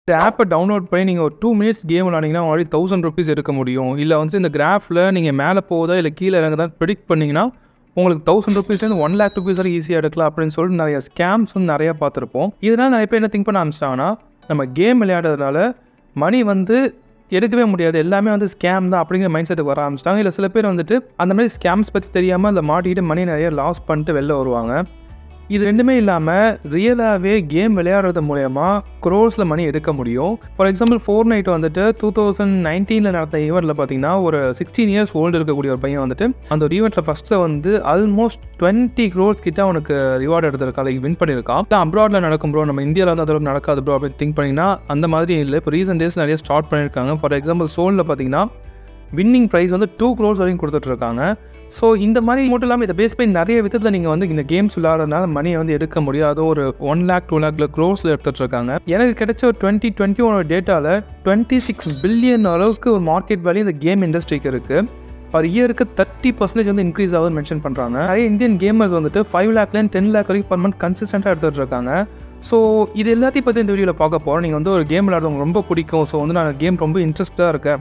இந்த ஆப்பை டவுன்லோட் பண்ணி நீங்கள் ஒரு 2 மினிட்ஸ் கேம் விளாண்டிங்கன்னா ஆல்ரெடி ₹1000 எடுக்க முடியும். இல்லை வந்துட்டு இந்த கிராஃபில் நீங்கள் மேலே போதா இல்லை கீழே இறங்குதான் ப்ரெடிக்ட் பண்ணிங்கன்னா உங்களுக்கு ₹1000 ₹1,00,000 வரை ஈஸியாக எடுக்கலாம் அப்படின்னு சொல்லிட்டு நிறைய ஸ்கேம்ஸ் வந்து நிறையா பார்த்துருப்போம். இதனால் நிறைய பேர் என்ன திங்க் பண்ண ஆரம்பிச்சிட்டாங்கன்னா, நம்ம கேம் விளையாடுறதுனால மணி வந்து எடுக்கவே முடியாது, எல்லாமே வந்து ஸ்கேம் தான் அப்படிங்கிற மைண்ட் செட்டுக்கு வர ஆரம்பிச்சிட்டாங்க. இல்லை சில பேர் வந்துட்டு அந்த மாதிரி ஸ்கேம்ஸ் பற்றி தெரியாமல் அதில் மாட்டிக்கிட்டு மணி நிறைய லாஸ் பண்ணிட்டு வெளில வருவாங்க. இது ரெண்டுமே இல்லாமல் ரியலாகவே கேம் விளையாடுறது மூலயமா க்ரோர்ஸில் மணி எடுக்க முடியும். ஃபார் எக்ஸாம்பிள் ஃபோர்ட்நைட் வந்துட்டு 2019 நடந்த ஈவெண்ட்டில் பார்த்தீங்கன்னா ஒரு 16 இயர்ஸ் ஓல்டு இருக்கக்கூடிய ஒரு பையன் வந்துட்டு அந்த ஒரு ஈவெண்ட்டில் ஃபஸ்ட்டில் வந்து ஆல்மோஸ்ட் 20 crores கிட்ட அவனுக்கு ரிவார்டு எடுத்திருக்கான், லைக் வின் பண்ணியிருக்கான். அப்ராடில் நடக்கும் ப்ரோ, நம்ம இந்தியாவில் வந்து அதோட நடக்காது ப்ரோ அப்படின்னு திங்க் பண்ணிங்கன்னா அந்த மாதிரி இல்லை. இப்போ ரீசெண்ட் டேஸ் நிறைய ஸ்டார்ட் பண்ணியிருக்காங்க. ஃபார் எக்ஸாம்பிள் சோலில் பார்த்தீங்கன்னா வின்னிங் ப்ரைஸ் வந்து 2 crores வரைக்கும் கொடுத்துட்ருக்காங்க. ஸோ இந்த மாதிரி மட்டும் இல்லாமல் இதை பேஸ் பண்ணி நிறைய விதத்தில் நீங்கள் வந்து இந்த கேம்ஸ் விளையாடுறதுனால மணியை வந்து எடுக்க முடியாது. ஒரு 1 lakh 2 lakh க்ரோர்ஸில் எடுத்துகிட்ருக்காங்க. எனக்கு கிடைச்ச ஒரு 2021 டேட்டாவில் 26 பில்லியன் அளவுக்கு ஒரு மார்க்கெட் வேல்யூ இந்த கேம் இண்டஸ்ட்ரிக்கு இருக்குது. பர் இயருக்கு 30% வந்து இன்க்ரீஸ் ஆகுதுன்னு மென்ஷன் பண்ணுறாங்க. நிறைய இந்தியன் கேமர்ஸ் வந்துட்டு 5 lakhலேருந்து 10 lakh வரைக்கும் பர் மந்த் கன்சிஸ்டண்ட்டாக எடுத்துகிட்டு இருக்காங்க. ஸோ இது எல்லாத்தையும் பற்றி இந்த வீடியோவில் பார்க்க போகிறோம். நீங்கள் வந்து ஒரு கேம் விளையாடுறவங்க ரொம்ப பிடிக்கும், ஸோ வந்து நான் கேம் ரொம்ப இன்ட்ரெஸ்ட்டாக இருக்கேன்,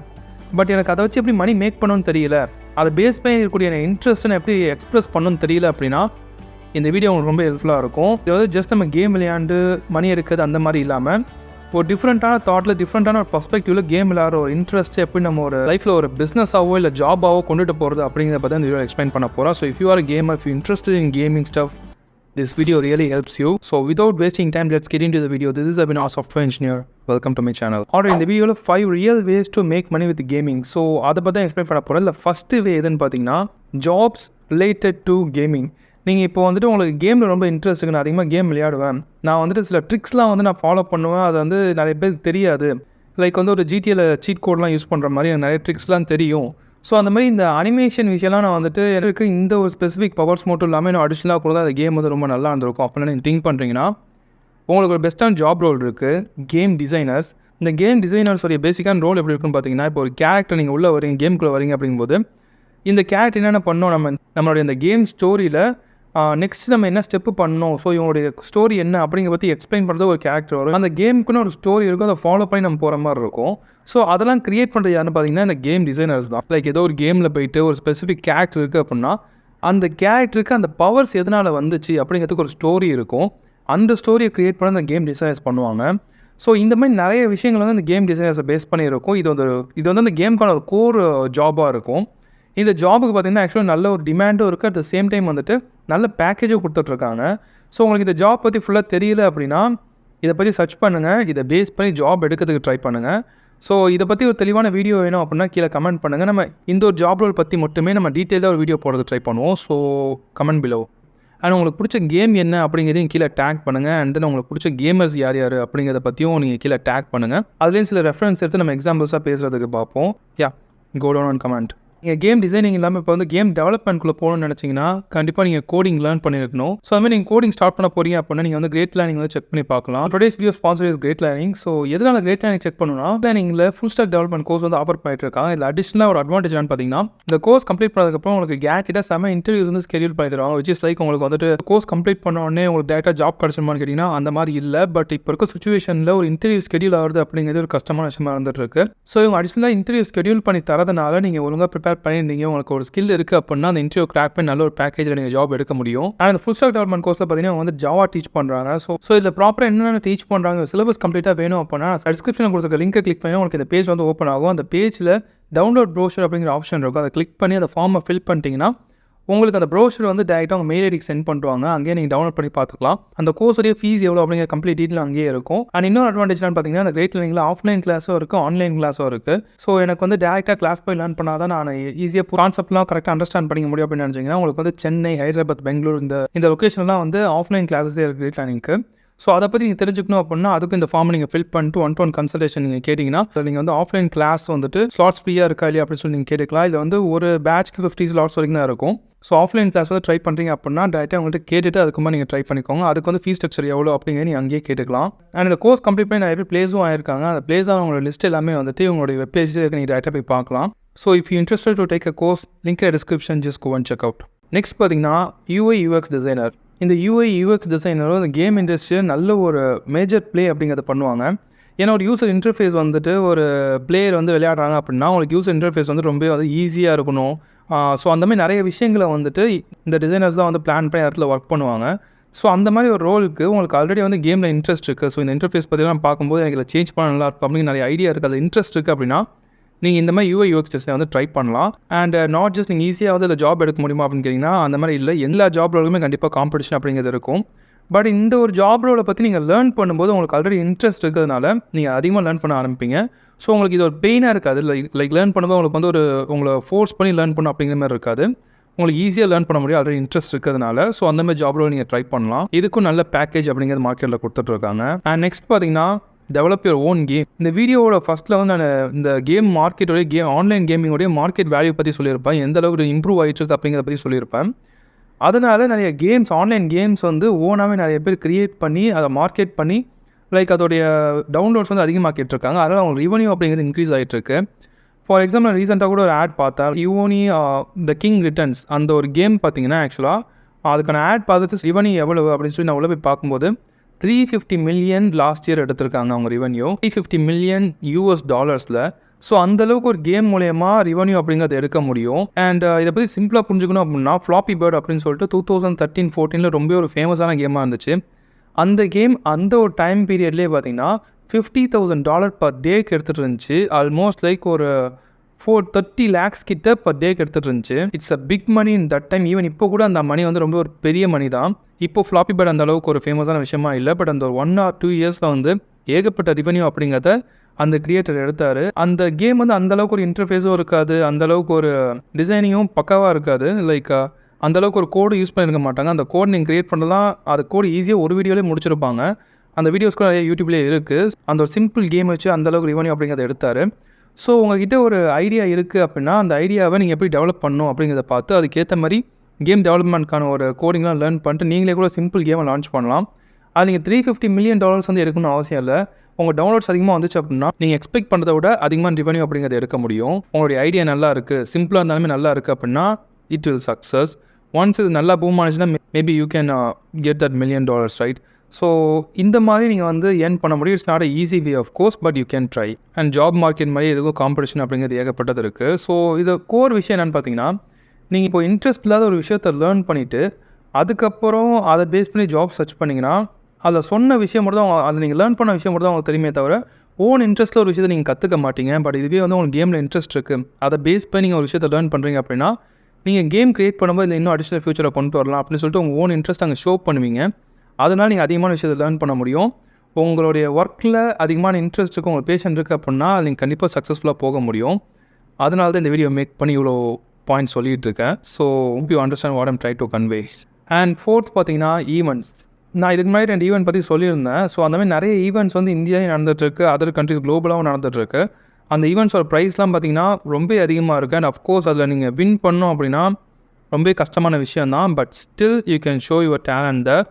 பட் எனக்கு அதை வச்சு எப்படி மணி மேக் பண்ணணும்னு தெரியல, அதை பேஸ் பண்ணி இருக்கக்கூடிய எனக்கு இன்ட்ரெஸ்ட்டை எப்படி எக்ஸ்ப்ரெஸ் பண்ணணும்னு தெரியல அப்படின்னா இந்த வீடியோ உங்களுக்கு ரொம்ப ஹெல்ப்ஃபுல்லாக இருக்கும். இது வந்து ஜஸ்ட் நம்ம கேம் விளையாண்டு மணி எடுக்கிறது அந்த மாதிரி இல்லாமல் ஒரு டிஃப்ரெண்ட்டான தாட்டில் டிஃப்ரெண்ட்டான ஒரு பர்ஸ்பெக்டிவில் கேம் விளையாடுற ஒரு இன்ட்ரெஸ்ட் எப்படி நம்ம ஒரு லைஃப்பில் ஒரு பிஸ்னஸாவோ இல்லை ஜாபாவோ கொண்டுட்டு போகிறது அப்படிங்கிறத பற்றி இந்த வீடியோ எக்ஸ்பிளைன் பண்ண போகிறோம். So if you are a gamer, if you interested in gaming stuff, this video really helps you. So without wasting time, let's get into the video. This is abin, software engineer. Welcome to my channel. Alright, in the video 5 real ways to make money with gaming. So அதை பற்றி explain பண்ண போகிறேன். இல்லை first வே எதுன்னு பார்த்தீங்கன்னா jobs related to gaming. நீங்கள் இப்போ வந்துட்டு உங்களுக்கு கேமில் ரொம்ப இன்ட்ரெஸ்ட் இருக்குது, நான் அதிகமாக கேம் விளையாடுவேன், நான் வந்துட்டு சில ட்ரிக்ஸ்லாம் வந்து நான் ஃபாலோ பண்ணுவேன், அது வந்து நிறைய பேருக்கு தெரியாது. லைக் வந்து ஒரு ஜிடிஏல சீட் கோட்லாம் யூஸ் பண்ணுற மாதிரி எனக்கு நிறைய ட்ரிக்ஸ்லாம் தெரியும். ஸோ அந்த மாதிரி இந்த அனிமேஷன் விஷயம்லாம் நான் வந்துட்டு எனக்கு இந்த ஒரு ஸ்பெசிஃபிக் பவர்ஸ் மட்டும் இல்லாமல் இன்னும் அடிஷ்னலாக கூட அந்த கேம் வந்து ரொம்ப நல்லா இருந்திருக்கும் அப்படின்னு நீங்கள் திங்க் பண்ணுறீங்கன்னா உங்களுக்கு ஒரு பெஸ்ட்டான ஜாப் ரோல் இருக்குது, கேம் டிசைனர்ஸ். இந்த கேம் டிசைனர்ஸோடைய பேசிக்கான ரோல் எப்படி இருக்குன்னு பார்த்தீங்கன்னா, இப்போ ஒரு கேரக்டர் நீங்கள் உள்ளே வரீங்க, கேமுக்குள்ளே வரீங்க அப்படிங்கும்போது இந்த கேரக்டர் என்னென்ன பண்ணோம், நம்மளுடைய இந்த கேம் ஸ்டோரியில் நெக்ஸ்ட் நம்ம என்ன ஸ்டெப்பு பண்ணணும், ஸோ இவங்களுடைய ஸ்டோரி என்ன அப்படிங்கிற பற்றி எக்ஸ்பிளைன் பண்ணுறது ஒரு கேரக்டர் வரும். அந்த கேமுக்குன்னு ஒரு ஸ்டோரி இருக்கும், அதை ஃபாலோ பண்ணி நம்ம போகிற மாதிரி இருக்கும். ஸோ அதெல்லாம் க்ரியேட் பண்ணுறது யாருன்னு பார்த்தீங்கன்னா இந்த கேம் டிசைனர்ஸ் தான். லைக் ஏதோ ஒரு கேமில் போயிட்டு ஒரு ஸ்பெசிஃபிக் கேரக்டர் இருக்குது அப்படின்னா அந்த கேரக்டருக்கு அந்த பவர்ஸ் எதனால் வந்துச்சு அப்படிங்கிறதுக்கு ஒரு ஸ்டோரி இருக்கும். அந்த ஸ்டோரியை க்ரியேட் பண்ண அந்த கேம் டிசைனர்ஸ் பண்ணுவாங்க. ஸோ இந்த மாதிரி நிறைய விஷயங்கள் வந்து அந்த கேம் டிசைனர்ஸை பேஸ் பண்ணியிருக்கும். இது வந்து அந்த கேமுக்கான ஒரு கோர் ஜாபாக இருக்கும். இந்த ஜாபுக்கு பார்த்திங்கன்னா ஆக்சுவலாக நல்ல ஒரு டிமாண்டும் இருக்குது, அட் த சேம் டைம் வந்துட்டு நல்ல பேக்கேஜும் கொடுத்துட்ருக்காங்க. ஸோ உங்களுக்கு இந்த ஜாப் பற்றி ஃபுல்லாக தெரியல அப்படின்னா இதை பற்றி சர்ச் பண்ணுங்கள், இதை பேஸ் பண்ணி ஜாப் எடுக்கிறதுக்கு ட்ரை பண்ணுங்கள். ஸோ இதை பற்றி ஒரு தெளிவான வீடியோ வேணும் அப்படின்னா கீழே கமெண்ட் பண்ணுங்கள். நம்ம இந்த ஒரு ஜாப் ரோல் பற்றி மட்டுமே நம்ம டீட்டெயிலாக ஒரு வீடியோ போடுறது ட்ரை பண்ணுவோம். So comment below. அண்ட் உங்களுக்கு பிடிச்ச கேம் என்ன அப்படிங்கிறதையும் கீழே டேக் பண்ணுங்கள். அண்ட் தென் உங்களுக்கு பிடிச்ச கேமர்ஸ் யார் யார் அப்படிங்கிறத பற்றியும் நீங்கள் கீழே டேக் பண்ணுங்கள். அதுலேயும் சில ரெஃபரன்ஸ் எடுத்து நம்ம எக்ஸாம்பிள்ஸாக பேசுகிறதுக்கு பார்ப்போம். Go down and comment. நீங்கள் கேம் டிசைனிங் இல்லாமல் இப்போ வந்து கேம் டெவலப்மெண்ட்குள்ளே போகணும்னு நினச்சிங்கன்னா கண்டிப்பாக நீங்கள் கோடிங் லேர்ன் பண்ணியிருக்கணும். ஸோ அதுமாதிரி நீங்கள் கோடிங் ஸ்டார்ட் பண்ண போகிறீங்க அப்படின்னா நீங்கள் வந்து கிரேட் லேர்னிங் வந்து செக் பண்ணி பார்க்கலாம். Today's video sponsor is great learning. So எதனால் கிரேட் லேர்னிங் செக் பண்ணணும்னா, லேர்னிங்கில் ஃபுல் ஸ்டாக் டெவலப்மெண்ட் கோர்ஸ் வந்து ஆஃபர் பண்ணிட்டு இருக்காங்க. இதில் அடிஷனலாக ஒரு அட்வான்டேஜ் பார்த்தீங்கன்னா இந்த கோர்ஸ் கம்ப்ளீட் பண்ணதுக்கப்புறம் உங்களுக்கு கேட்டிட்டாக செம இன்டர்வியூஸ் வந்து ஸ்கெடியூல் பண்ணி தருவாங்க. விச் இஸ் லைக் உங்களுக்கு வந்துட்டு கோர்ஸ் கம்ப்ளீட் பண்ண உடனே உங்களுக்கு டேரெக்டாக ஜாப் கிடச்சிருமான்னு கேட்டிங்கன்னா அந்த மாதிரி இல்லை. பட் இப்போ இருக்க சுச்சுவேஷனில் ஒரு இன்டர்வியூ ஸ்கெடியூல் ஆகுது அப்படிங்கிறது ஒரு கஷ்டமான விஷயமா இருந்துட்டு இருக்கு. ஸோ இவங்க அடிஷனலாக இன்டர்வியூ ஸ்கெடியூல் பண்ணி தரதுனால நீங்கள் ஒழுங்காக ப்ரிப்பேர் பண்ணியிருந்தீங்க, உங்களுக்கு ஒரு ஸ்கில் இருக்குது அப்படின்னா அந்த இன்டர்வியூ கிராக் பண்ணி நல்ல ஒரு பேக்கேஜில் நீங்கள் ஜாப் எடுக்க முடியும். அண்ட் அந்த ஃபுல் ஸ்டாக் டெவலப்மெண்ட் கோர்ஸில் பார்த்தீங்கன்னா வந்து ஜாவா டீச் பண்ணுறாங்க. ஸோ இதில் ப்ராப்பராக என்னென்ன டீச் பண்ணுறாங்க, சிலபஸ் கம்ப்ளீட்டாக வேணும் அப்படின்னா டிஸ்கிரிப்ஷனில் கொடுத்துருக்க லிங்கை கிளிக் பண்ணி உங்களுக்கு இந்த பேஜ் வந்து ஓப்பன் ஆகும். அந்த பேஜில் டவுன்லோட் ப்ரோஷர் அப்படிங்கிற ஆப்ஷன் இருக்கும். அதை கிளிக் பண்ணி அந்த ஃபார்மை ஃபில் பண்ணிட்டீங்கன்னா உங்களுக்கு அந்த ப்ரோஷர் வந்து டேரெக்டாக உங்கள் மெயில் ஐடிக்கு சென்ட் பண்ணுவாங்க. அங்கேயே நீங்கள் டவுன்லோட் பண்ணி பார்த்துக்கலாம். அந்த கோர்ஸுடைய ஃபீஸ் எவ்வளோ அப்படிங்கிற கம்ப்ளீட் டீட்டெயில் அங்கேயே இருக்கும். அண்ட் இன்னொரு அட்வான்டேஜ்னு பார்த்தீங்கன்னா அந்த கிரேட் லேர்னிங்கில் ஆஃப்லைன் கிளாஸும் இருக்குது, ஆன்லைன் கிளாஸும் இருக்குது. ஸோ எனக்கு வந்து டேரெக்டாக கிளாஸ் போய் லேர்ன் பண்ணால் தான் நான் ஈஸியாக கான்செப்ட்லாம் கரெக்டாக அண்டர்ஸ்டாண்ட் பண்ணிக்க முடியும் அப்படின்னு நினச்சிங்கன்னா உங்களுக்கு வந்து சென்னை, ஹைதராபாத், பெங்களூர் இந்த லொக்கேஷன்லாம் வந்து ஆஃப்லைன் கிளாஸஸே இருக்குது கிரேட் லேர்னிங்க்கு. ஸோ அதை பற்றி நீங்கள் தெரிஞ்சுக்கணும் அப்படின்னா அதுக்கு இந்த ஃபார்ம் நீங்கள் ஃபில் பண்ணிட்டு 1-to-1 கன்சல்டேஷன் நீங்கள் கேட்டிங்கன்னா நீங்கள் வந்து ஆஃப்லைன் கிளாஸ் வந்துட்டு ஸ்லாட்ஸ் ஃப்ரீயாக இருக்கா இல்லையா அப்படின்னு சொல்லி நீங்கள் கேட்டுக்கலாம். இது வந்து ஒரு பேட்ச்க்கு 50 ஸ்லாட்ஸ் வரைக்கும் தான் இருக்கும். ஸோ ஆஃப்லைன் கிளாஸ் வந்து ட்ரை பண்ணுறீங்க அப்படின்னா டேரெக்டாக உங்கள்கிட்ட கேட்டுட்டு அதுக்கு மாதிரி நீங்கள் ட்ரை பண்ணிக்கோங்க. அதுக்கு வந்து ஃபீஸ் ஸ்ட்ரக்சர் எவ்வளோ அப்படிங்கிறது நீங்கள் அங்கேயே கேட்டுக்கலாம். அண்ட் இந்த கோர்ஸ் கம்ப்ளீட் பண்ணி நிறைய பேர் ப்ளேஸும் ஆயிருக்காங்க. அந்த ப்ளேஸ் ஆனவங்களோட லிஸ்ட் எல்லாமே வந்துட்டு உங்களுடைய வெப்பேஜில் இருக்க நீங்கள் டேரெக்டாக போய் பார்க்கலாம். So if you interested to take a course, link in description, just go and check out. Next பார்த்தீங்கன்னா UI UX டிசைனர். இந்த UI UX டிசைனரும் இந்த கேம் இண்டஸ்ட்ரியில் நல்ல ஒரு மேஜர் ப்ளே அப்படிங்கிறத பண்ணுவாங்க. ஏன்னா ஒரு யூசர் இன்டர்ஃபேஸ் வந்துட்டு ஒரு பிளேயர் வந்து விளையாடுறாங்க அப்படின்னா உங்களுக்கு யூசர் இன்டர்ஃபேஸ் வந்து ரொம்ப வந்து ஈஸியாக இருக்கணும். ஸோ அந்த மாதிரி நிறைய விஷயங்களை வந்துட்டு இந்த டிசைனர்ஸ் தான் வந்து பிளான் பண்ணி இடத்துல ஒர்க் பண்ணுவாங்க. ஸோ அந்த மாதிரி ஒரு ரோலுக்கு உங்களுக்கு ஆல்ரெடி வந்து கேமில் இன்ட்ரெஸ்ட் இருக்குது. ஸோ இந்த இன்டர்ஃபேஸ் பற்றிலாம் பார்க்கும்போது எனக்கு இதில் சேஞ்ச் பண்ண நல்லா இருக்கும் அப்படின்னு நிறைய ஐடியா இருக்குது, அது இன்ட்ரெஸ்ட் இருக்குது அப்படின்னா நீங்கள் இந்த மாதிரி UI UX டெஸ்ட்டை வந்து ட்ரை பண்ணலாம். அண்ட் நாட் ஜஸ்ட் நீங்கள் ஈஸியாக வந்து இதில் ஜாப் எடுக்க முடியுமா அப்படின்னு கேட்டிங்கன்னா அந்த மாதிரி இல்லை. எல்லா ஜாப் ரோலுமே கண்டிப்பாக காம்படிஷன் அப்படிங்கிறது இருக்கும். பட் இந்த ஒரு ஜாப் ரோலை பற்றி நீங்கள் லேர்ன் பண்ணும்போது உங்களுக்கு ஆல்ரெடி இன்ட்ரெஸ்ட் இருக்கிறதுனால நீங்கள் அதிகமாக லேர்ன் பண்ண ஆரம்பிப்பீங்க. ஸோ உங்களுக்கு இது ஒரு பெயினாக இருக்காது. லைக் லேர்ன் பண்ணும்போது உங்களுக்கு வந்து உங்களை ஃபோர்ஸ் பண்ணி லேர்ன் பண்ணணும் அப்படிங்கிற மாதிரி இருக்காது. உங்களுக்கு ஈஸியாக லேர்ன் பண்ண முடியும் ஆல்ரெடி இன்ட்ரெஸ்ட் இருக்கிறதுனால. ஸோ அந்த மாதிரி ஜாப் ரோல் நீங்கள் ட்ரை பண்ணலாம். இதுக்கும் நல்ல பேக்கேஜ் அப்படிங்கிறது மார்க்கெட்டில் கொடுத்துட்ருக்காங்க. அண்ட் நெக்ஸ்ட் பார்த்தீங்கன்னா டெவலப் யுவர் ஓன் கேம். இந்த வீடியோவோட ஃபஸ்ட்டில் வந்து நான் இந்த கேம் மார்க்கெட்டோடைய ஆன்லைன் கேமிங்கோடைய மார்க்கெட் வேல்யூ பற்றி சொல்லியிருப்பேன், எந்த அளவுக்கு இம்ப்ரூவ் ஆகிட்டு இருக்குது அப்படிங்கிறத பற்றி சொல்லியிருப்பேன். அதனால் நிறைய கேம்ஸ் ஆன்லைன் கேம்ஸ் வந்து ஓனாகவே நிறைய பேர் க்ரியேட் பண்ணி அதை மார்க்கெட் பண்ணி லைக் அதோடைய டவுன்லோட்ஸ் வந்து அதிகமாக்கிட்டுருக்காங்க. அதனால் அவங்க ரெவன்யூ அப்படிங்கிறது இன்க்ரீஸ் ஆகிட்டுருக்கு. ஃபார் எக்ஸாம்பிள் ரீசெண்டாக கூட ஒரு ஆட் பார்த்தேன், யூனி த கிங் ரிட்டர்ன்ஸ் அந்த ஒரு கேம் பார்த்தீங்கன்னா ஆக்சுவலாக அதுக்கான ஆட் பார்த்துட்டு ரெவன்யூ எவ்வளவு அப்படின்னு சொல்லி நான் உள்ள போய் பார்க்கும்போது $350 million லாஸ்ட் இயர் எடுத்திருக்காங்க அவங்க ரெவன்யூ, $350 million US. ஸோ அந்தளவுக்கு ஒரு கேம் மூலயமா ரெவன்யூ அப்படிங்கிறத எடுக்க முடியும். அண்ட் இதை பற்றி சிம்பிளாக புரிஞ்சுக்கணும் அப்படின்னா ஃப்ளாப்பி பேர்ட் அப்படின்னு சொல்லிட்டு 2013-14 ரொம்ப ஒரு ஃபேமஸான கேமாக இருந்துச்சு. அந்த கேம் அந்த ஒரு டைம் பீரியட்லேயே பார்த்தீங்கன்னா $50,000 பர் டேக்கு எடுத்துகிட்டு இருந்துச்சு. ஆல்மோஸ்ட் லைக் ஒரு 30 lakhs கிட்ட பர் டேக்கு எடுத்துகிட்டு இருந்துச்சு. It's a big money in that time. Even இப்போ கூட அந்த மணி வந்து ரொம்ப ஒரு பெரிய மணி தான். இப்போ ஃப்ளாப்பி பேர்ட் அந்த அளவுக்கு ஒரு ஃபேமஸான விஷயமா இல்லை. பட் அந்த ஒரு 1 or 2 இயர்ஸில் வந்து ஏகப்பட்ட ரெவன்யூ அப்படிங்கிறத அந்த கிரியேட்டர் எடுத்தார். அந்த கேம் வந்து அந்தளவுக்கு ஒரு இன்டர்ஃபேஸும் இருக்காது, அந்தளவுக்கு ஒரு டிசைனிங்கும் பக்காவாக இருக்காது. லைக் அந்தளவுக்கு ஒரு கோடு யூஸ் பண்ணியிருக்க மாட்டாங்க. அந்த கோட் நீங்கள் க்ரியேட் பண்ணலாம், அது கோடு ஈஸியாக ஒரு வீடியோலேயே முடிச்சிருப்பாங்க. அந்த வீடியோஸ் கூட நிறைய யூடியூப்லேயே இருக்குது. அந்த ஒரு சிம்பிள் கேம் வச்சு அந்தளவுக்கு ரெவன்யூ அப்படிங்கிறத எடுத்தார். ஸோ உங்கள்கிட்ட ஒரு ஐடியா இருக்குது அப்படின்னா அந்த ஐடியாவை நீங்கள் எப்படி டெவலப் பண்ணணும் அப்படிங்கிறத பார்த்து அதுக்கேற்ற மாதிரி கேம் டெவலப்மெண்ட்கான ஒரு கோடிங்லாம் லேர்ன் பண்ணிட்டு நீங்களே கூட சிம்பிள் கேமை லான்ச் பண்ணலாம். அது நீங்கள் $350 million வந்து எடுக்கணும்னு அவசியம் இல்லை. உங்கள் டவுன்லோட்ஸ் அதிகமாக வந்துச்சு அப்படின்னா நீங்கள் எக்ஸ்பெக்ட் பண்ணுறத விட அதிகமாக ரெவன்யூ அப்படிங்கிறத எடுக்க முடியும். உங்களுடைய ஐடியா நல்லா இருக்குது, சிம்பிளாக இருந்தாலுமே நல்லா இருக்குது அப்படின்னா இட் வில் சக்ஸஸ். ஒன்ஸ் இது நல்லா பூம் ஆனிச்சுன்னா maybe you can get that $1 million, right? So இந்த மாதிரி நீங்கள் வந்து ஏர்ன் பண்ண முடியும். It's not a easy way of course, but you can try. And job market மாதிரி எதுக்கும் காம்படிஷன் அப்படிங்கிறது ஏகப்பட்டது இருக்குது. ஸோ இது கோர் விஷயம் என்னென்னு பார்த்தீங்கன்னா நீங்கள் இப்போ இன்ட்ரெஸ்ட் இல்லாத ஒரு விஷயத்தை லேர்ன் பண்ணிவிட்டு அதுக்கப்புறம் அதை பேஸ் பண்ணி ஜாப் சர்ச் பண்ணிங்கன்னா அதில் சொன்ன விஷயம் மட்டும் தான் அதை நீங்கள் லேர்ன் பண்ண விஷயம் மட்டும் தான் உங்களுக்கு தெரியுமே தவிர ஓன் இன்ட்ரெஸ்ட்டில் ஒரு விஷயத்தை நீங்கள் கற்றுக்க மாட்டீங்க. பட் இதுவே வந்து உங்களுக்கு கேமில் இன்ட்ரெஸ்ட் இருக்குது, அதை பேஸ் பண்ணி நீங்கள் ஒரு விஷயத்தை லேர்ன் பண்ணுறீங்க அப்படின்னா நீங்கள் கேம் க்ரியேட் பண்ணும்போது இல்லை இன்னும் அடிஷனல் ஃபியூச்சரை கொண்டு வரலாம் அப்படின்னு சொல்லிட்டு உங்கள் ஓன் இன்ட்ரெஸ்ட் அங்கே ஷோ பண்ணுவீங்க. அதனால் நீங்கள் அதிகமான விஷயத்தை லேர்ன் பண்ண முடியும். உங்களுடைய ஒர்க்கில் அதிகமான இன்ட்ரெஸ்ட் இருக்குது, உங்களுக்கு பேஷன் இருக்குது அப்படின்னா நீங்கள் கண்டிப்பாக சக்ஸஸ்ஃபுல்லாக போக முடியும். அதனால தான் இந்த வீடியோ மேக் பண்ணி இவ்வளோ பாயிண்ட் சொல்லிகிட்டு இருக்கேன். So you understand what I'm try to convey. And fourth பார்த்தீங்கன்னா ஈவெண்ட்ஸ். நான் இதுக்கு முன்னாடி 2 ஈவெண்ட் பற்றி சொல்லியிருந்தேன். ஸோ அந்த மாதிரி நிறைய ஈவெண்ட்ஸ் வந்து இந்தியாவிலே நடந்துகிட்ருக்கு, அதர் கண்ட்ரிஸ் குளோபலாகவும் நடந்துகிட்ருக்கு. அந்த ஈவெண்ட்ஸோட ப்ரைஸ்லாம் பார்த்தீங்கன்னா ரொம்ப அதிகமாக இருக்குது. அண்ட் அஃப்கோர்ஸ் அதில் நீங்கள் வின் பண்ணோம் அப்படின்னா ரொம்ப கஷ்டமான விஷயம் தான். But still you can show your talent there.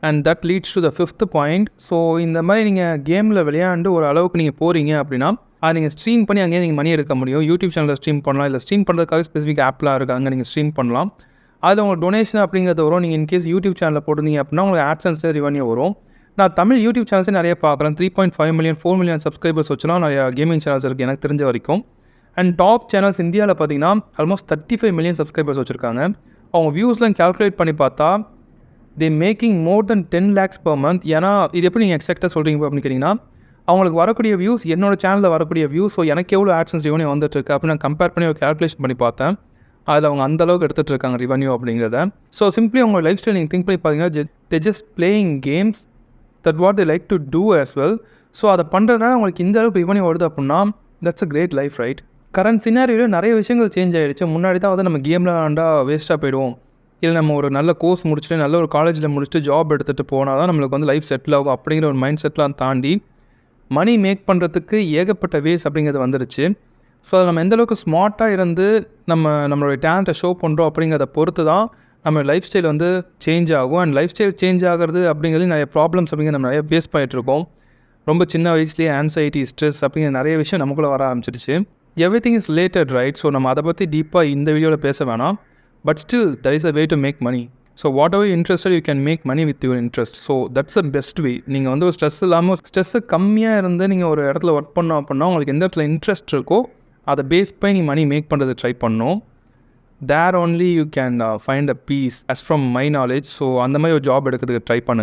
And that leads to the 5th point. So இந்த மாதிரி நீங்கள் கேமில் விளையாண்டு ஒரு அளவுக்கு நீங்கள் போகிறீங்க அப்படின்னா அதை நீங்கள் ஸ்ட்ரீம் பண்ணி அங்கேயே நீங்கள் மணி எடுக்க முடியும். யூடியூப் சேனலில் ஸ்ட்ரீம் பண்ணலாம், இல்லை ஸ்ட்ரீம் பண்ணுறதுக்காக ஸ்பெசிஃபிக் ஆப்லாம் இருக்குது, அங்கே நீங்கள் ஸ்ட்ரீம் பண்ணலாம். அதில் உங்களுக்கு டொனேஷன் அப்படிங்கிறது வரும். நீங்கள் இன்கேஸ் யூடியூப் சேனலில் போட்டிருந்தீங்க அப்படின்னா உங்களுக்கு ஆட்சன்ஸில் ரெவன்யூ வரும். நான் தமிழ் யூடியூப் சேனல்ஸே நிறைய பார்க்குறேன். 3.5 million 4 million சப்ஸ்கிரைபர்ஸ் வச்சுலாம் நிறைய கேமிங் சேனல்ஸ் இருக்குது எனக்கு தெரிஞ்ச வரைக்கும். அண்ட் டாப் சேனல்ஸ் இந்தியாவில் பார்த்தீங்கன்னா ஆல்மோஸ்ட் 35 million சப்ஸ்கிரைபர்ஸ் வச்சுருக்காங்க. அவங்க வியூஸ்லாம் கேல்குலேட் பண்ணி பார்த்தா தே மேக்கிங் மோர் தென் 10 lakhs per month. ஏன்னா இது எப்படி நீங்கள் எக்ஸாக்டாக சொல்கிறீங்க அப்படின்னு கேட்டிங்கன்னா அவங்களுக்கு வரக்கூடிய வியூஸ் என்னோட சேனலில் வரக்கூடிய வியூஸ், ஸோ எனக்கு எவ்வளோ ஆட்சன்ஸ் ரெவன்யூ வந்துட்டுருக்கு அப்படின்னு நான் கம்பேர் பண்ணி ஒரு கேல்குலேஷன் பண்ணி பார்த்தேன். அதில் அவங்க அந்தளவுக்கு எடுத்துகிட்டு இருக்காங்க ரெவன்யூ அப்படிங்கிறத. ஸோ சிம்பிளி அவங்க லைஃப் ஸ்டைல் நீங்கள் திங்க் பண்ணி பார்த்தீங்கன்னா they just playing games that what they like to do as well. So அதை பண்ணுறதுனால அவங்களுக்கு இந்த அளவுக்கு ரெவன்யூ வருது அப்படின்னா that's a great life, right? Current சினாரியோவில் நிறைய விஷயங்கள் சேஞ்ச் ஆகிடுச்சு. முன்னாடி தான் வந்து நம்ம கேமில் ஆண்டா வேஸ்ட்டாக போயிடுவோம், இல்லை நம்ம ஒரு நல்ல கோர்ஸ் முடிச்சுட்டு நல்ல ஒரு காலேஜில் முடிச்சுட்டு ஜாப் எடுத்துகிட்டு போனால் தான் நம்மளுக்கு வந்து லைஃப் செட்டில் ஆகும் அப்படிங்கிற ஒரு மைண்ட் செட்லாம் தாண்டி மணி மேக் பண்ணுறதுக்கு ஏகப்பட்ட வேஸ் அப்படிங்கிறது வந்துருச்சு. ஸோ நம்ம எந்தளவுக்கு ஸ்மார்ட்டாக இருந்து நம்மளுடைய டேலண்ட்டை ஷோ பண்ணுறோம் அப்படிங்கிறத பொறுத்து தான் நம்ம லைஃப் ஸ்டைல் வந்து சேஞ்ச் ஆகும். அண்ட் லைஃப் ஸ்டைல் சேஞ்ச் ஆகிறது அப்படிங்கிறது நிறைய ப்ராப்ளம்ஸ் அப்படிங்கிற நம்ம நிறைய ஃபேஸ் பண்ணிகிட்ருக்கோம். ரொம்ப சின்ன வயசுலேயே ஆன்சைட்டி, ஸ்ட்ரெஸ் அப்படிங்கிற நிறைய விஷயம் நமக்குள்ளே வர ஆரம்பிச்சிடுச்சு. Everything is related, right? So நம்ம அதை பற்றி டீப்பாக இந்த வீடியோவில் பேச வேணாம். But still there is a way to make money. So whatever interested you can make money with your interest. So that's a best way. நீங்கள் வந்து ஒரு ஸ்ட்ரெஸ் இல்லாமல் ஸ்ட்ரெஸ்ஸு கம்மியாக இருந்து நீங்கள் ஒரு இடத்துல ஒர்க் பண்ணோம் அப்படின்னா உங்களுக்கு எந்த இடத்துல இன்ட்ரெஸ்ட் இருக்கோ அதை பேஸ் பண்ணி நீ மணி மேக் பண்ணுறது ட்ரை பண்ணணும். There only you can find a peace as from my knowledge. So அந்த மாதிரி ஒரு ஜாப் எடுக்கிறதுக்கு ட்ரை பண்ணுங்கள்.